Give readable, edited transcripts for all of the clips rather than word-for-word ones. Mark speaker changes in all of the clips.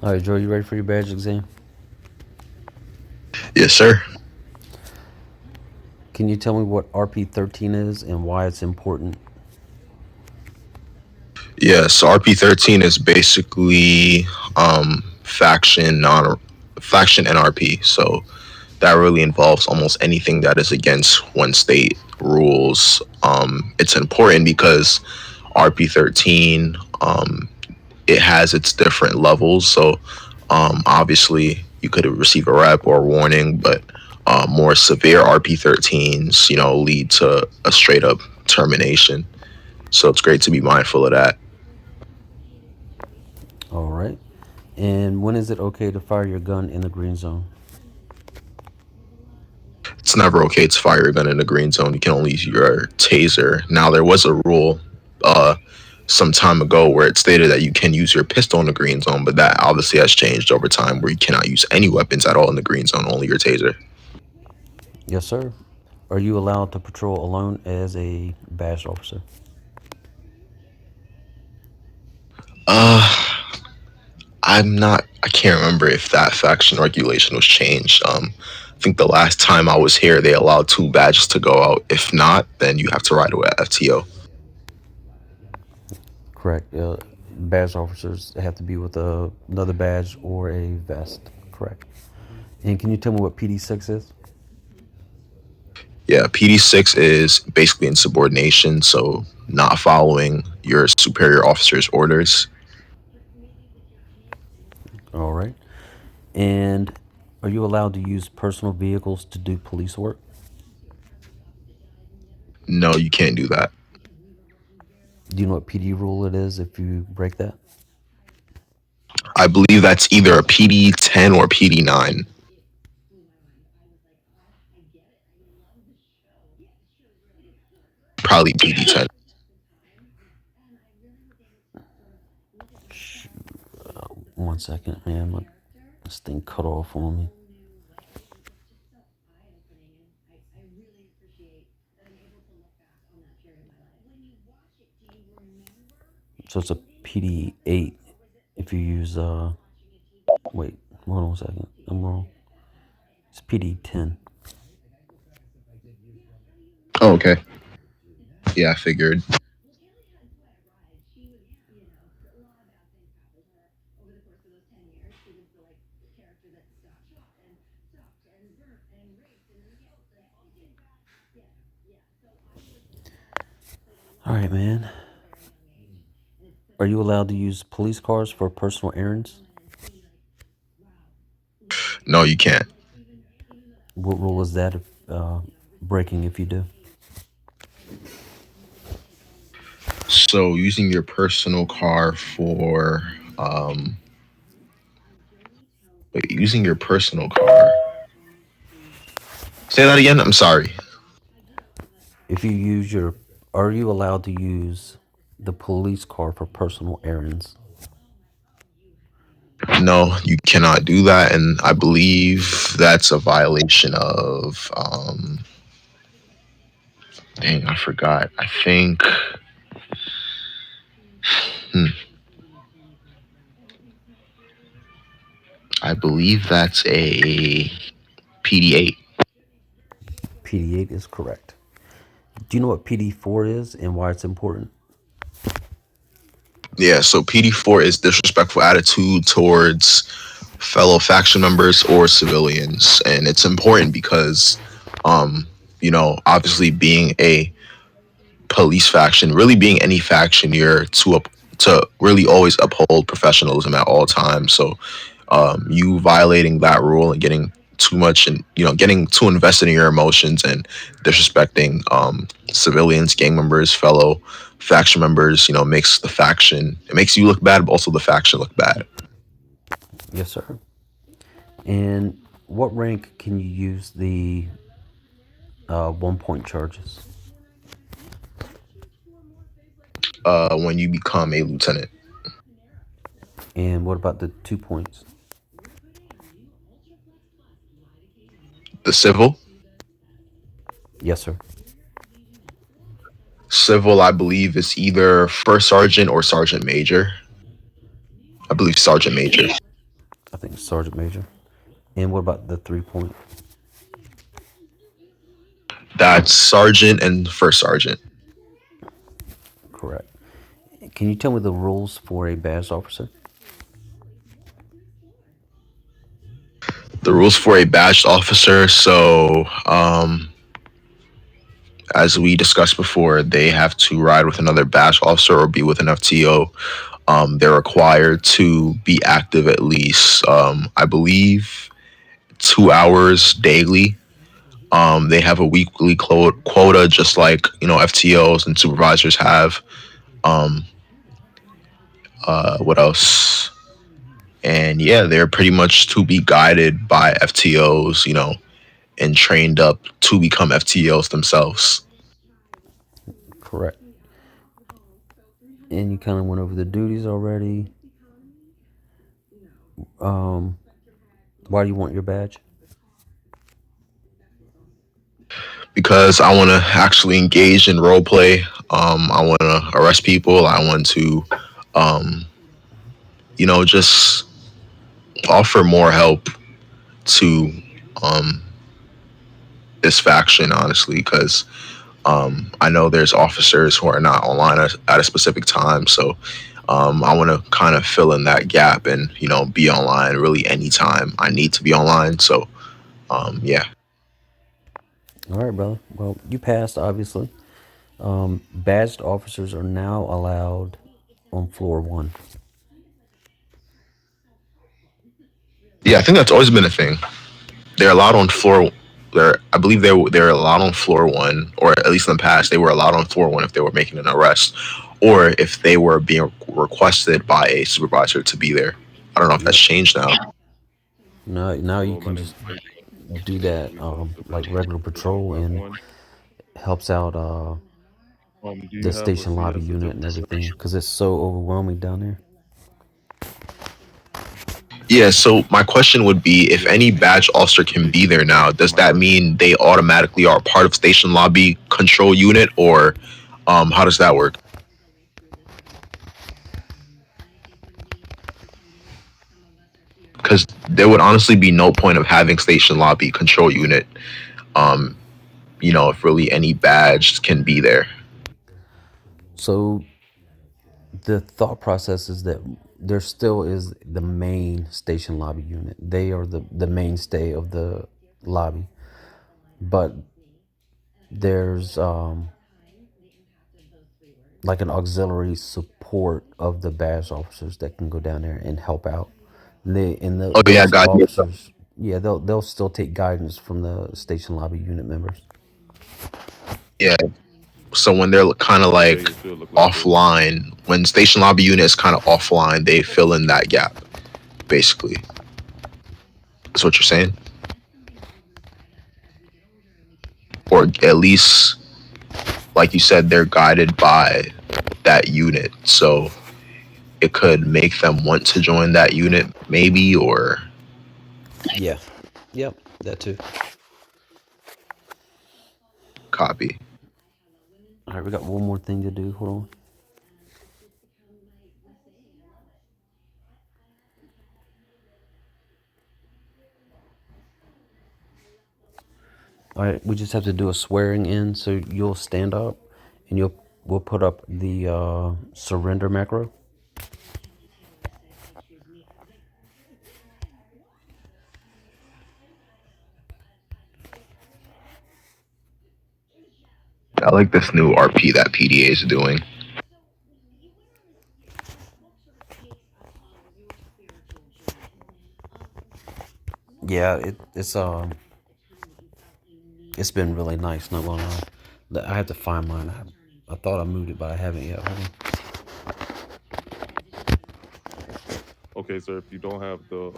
Speaker 1: All right, Joe, you ready for your badge exam?
Speaker 2: Yes, sir.
Speaker 1: Can you tell me what RP13 is and why it's important?
Speaker 2: Yes, RP13 is basically faction NRP. So that really involves almost anything that is against one state rules. It's important because RP13 it has its different levels. So obviously you could receive a rep or a warning, but more severe RP13s, lead to a straight up termination. So it's great to be mindful of that.
Speaker 1: All right. And when is it okay to fire your gun in the green zone?
Speaker 2: It's never okay to fire a gun in a green zone. You can only use your taser. Now there was a rule uh some time ago where it stated that you can use your pistol in the green zone, but that obviously has changed over time where you cannot use any weapons at all in the green zone, only your taser.
Speaker 1: Yes, sir. Are you allowed to patrol alone as a badge officer?
Speaker 2: Uh I can't remember if that faction regulation was changed. I think the last time I was here they allowed two badges to go out. If not, then you have to ride with FTO.
Speaker 1: Correct. Badge officers have to be with another badge or a vest. Correct. And can you tell me what PD6 is?
Speaker 2: Yeah, PD6 is basically insubordination, so not following your superior officer's orders.
Speaker 1: All right. And are you allowed to use personal vehicles to do police work?
Speaker 2: No, you can't do that.
Speaker 1: Do you know what PD rule it is if you break that?
Speaker 2: I believe that's either a PD10 or PD9. Probably PD10.
Speaker 1: 1 second, man. This thing cut off on me. So it's a PD8 if you use, wait, hold on 1 second. I'm wrong. It's PD10.
Speaker 2: Oh, okay. Yeah, I figured.
Speaker 1: All right, man. Are you allowed to use police cars for personal errands?
Speaker 2: No, you can't.
Speaker 1: What rule is that if breaking if you do?
Speaker 2: So using your personal car for wait, using your personal car. Say that again. I'm sorry.
Speaker 1: If you use your, are you allowed to use the police car for personal errands?
Speaker 2: No, you cannot do that, and I believe that's a violation of. Dang, I forgot. I think. Hmm, I believe that's a PD8.
Speaker 1: PD8 is correct. Do you know what PD4 is and why it's important?
Speaker 2: Yeah, so PD4 is disrespectful attitude towards fellow faction members or civilians, and it's important because, um, obviously being a police faction, really being any faction, you're to really always uphold professionalism at all times. So, you violating that rule and getting too much and getting too invested in your emotions and disrespecting civilians, gang members, fellow faction members, makes the faction it makes you look bad, but also the faction look bad.
Speaker 1: Yes, sir. And what rank can you use the 1 point charges?
Speaker 2: When you become a lieutenant,
Speaker 1: And what about the 2 points?
Speaker 2: the
Speaker 1: Yes, sir.
Speaker 2: civil, I believe is either first sergeant or sergeant major. I believe sergeant major.
Speaker 1: think sergeant major. And what about the 3 point?
Speaker 2: That's sergeant and first sergeant.
Speaker 1: Correct. Can you tell me the rules for a badged officer?
Speaker 2: The rules for a badged officer. So, as we discussed before, they have to ride with another badged officer or be with an FTO. They're required to be active at least, I believe, 2 hours daily. They have a weekly quota, just like FTOs and supervisors have. Um, what else? And yeah, they're pretty much to be guided by FTOs, and trained up to become FTOs themselves.
Speaker 1: Correct. And you kind of went over the duties already. Um, why do you want your badge?
Speaker 2: Because I want to actually engage in role play. I want to arrest people. I want to, um, just offer more help to um, this faction, honestly, because I know there's officers who are not online at a specific time. So I want to kind of fill in that gap and, be online really anytime I need to be online. So, yeah.
Speaker 1: All right, brother. Well, you passed, obviously. Badged officers are now allowed on floor one.
Speaker 2: Yeah, I think that's always been a thing. They're allowed on floor. I believe they're allowed on floor one, or at least in the past, they were allowed on floor one if they were making an arrest, or if they were being requested by a supervisor to be there. I don't know if that's
Speaker 1: Yep.
Speaker 2: changed now.
Speaker 1: Now you
Speaker 3: Hello, my
Speaker 1: can
Speaker 3: name
Speaker 1: just
Speaker 3: is Jason.
Speaker 1: do that
Speaker 3: Police officer
Speaker 1: like
Speaker 3: Blackman
Speaker 1: regular
Speaker 3: for District
Speaker 1: patrol and
Speaker 3: 5-1.
Speaker 1: helps out
Speaker 3: Do you
Speaker 1: the
Speaker 3: have a
Speaker 1: station lobby
Speaker 3: CS
Speaker 1: unit and
Speaker 3: certificate?
Speaker 1: everything because it's so overwhelming down there.
Speaker 2: Yeah. So my question would be, if
Speaker 3: Yes,
Speaker 2: any
Speaker 3: sir.
Speaker 2: badge officer can be there now, does
Speaker 3: Am I
Speaker 2: that
Speaker 3: correct?
Speaker 2: mean they automatically are part of station lobby control unit, or how does that work? Because there would honestly be no point of having station lobby control unit. Um, if really any badge can be there.
Speaker 1: So the thought process is that there still is the main station lobby unit. They are the mainstay of the lobby, but there's like an auxiliary support of the badge officers that can go down there and help out.
Speaker 2: Oh yeah,
Speaker 1: Those
Speaker 2: God.
Speaker 1: officers, yeah, they'll still take guidance from the station lobby unit members.
Speaker 2: Yeah. So when they're kind of
Speaker 3: Okay,
Speaker 2: like
Speaker 3: it should look like this.
Speaker 2: offline, when station lobby unit is kind of offline, they fill in that gap, basically. That's what you're saying, or at least, like you said, they're guided by that unit, so it could make them want to join that unit, maybe, or
Speaker 1: Yeah. Yep. That too.
Speaker 2: copy.
Speaker 1: All right, we got one more thing to do. Hold on. All right, we just have to do a swearing in. So you'll stand up, and we'll put up the surrender macro.
Speaker 2: I like this new RP that PDA is doing.
Speaker 1: Yeah, it's been really nice. Not gonna lie. I have to find mine. I thought I moved it, but I haven't yet. Hold on.
Speaker 3: Okay, sir, if you don't have the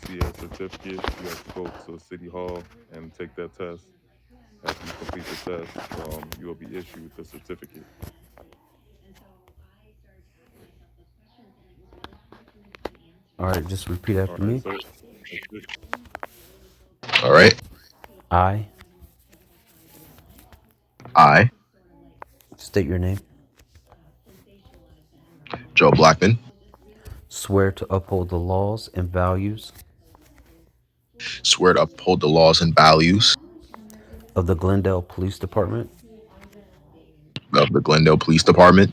Speaker 3: CS certificate, you have to go to City Hall and take that test. After you complete the test, you will be issued the certificate.
Speaker 1: All right, just repeat
Speaker 3: All
Speaker 1: after
Speaker 3: right,
Speaker 1: me.
Speaker 3: sir. That's it.
Speaker 2: All right.
Speaker 1: I
Speaker 2: I,
Speaker 1: state your name.
Speaker 2: Joe Blackman,
Speaker 1: Swear to uphold the laws and values
Speaker 2: swear to uphold the laws and values
Speaker 1: of the Glendale Police Department.
Speaker 2: of the Glendale Police Department.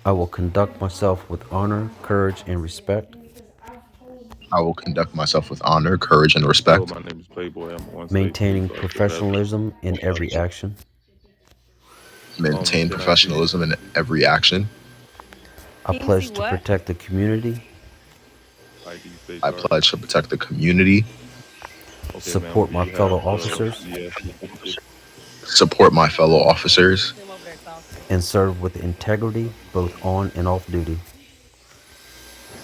Speaker 1: I will conduct myself with honor, courage, and respect,
Speaker 2: I will conduct myself with honor, courage, and
Speaker 3: Hello,
Speaker 2: respect,
Speaker 3: my name is Playboy. I'm on state
Speaker 1: maintaining
Speaker 3: police officer hazard.
Speaker 1: professionalism in every action.
Speaker 2: maintain
Speaker 3: Can I see it?
Speaker 2: professionalism in every action.
Speaker 1: I pledge to protect the community,
Speaker 3: ID state
Speaker 2: I
Speaker 3: card.
Speaker 2: pledge to protect the community,
Speaker 3: Okay, ma'am.
Speaker 1: support
Speaker 3: Do
Speaker 1: my
Speaker 3: you
Speaker 1: fellow
Speaker 3: have the
Speaker 1: officers,
Speaker 3: CS certificate?
Speaker 2: support my fellow officers,
Speaker 1: and serve with integrity both on and off duty.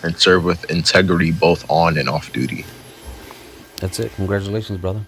Speaker 2: and serve with integrity both on and off duty.
Speaker 1: That's it. Congratulations, brother.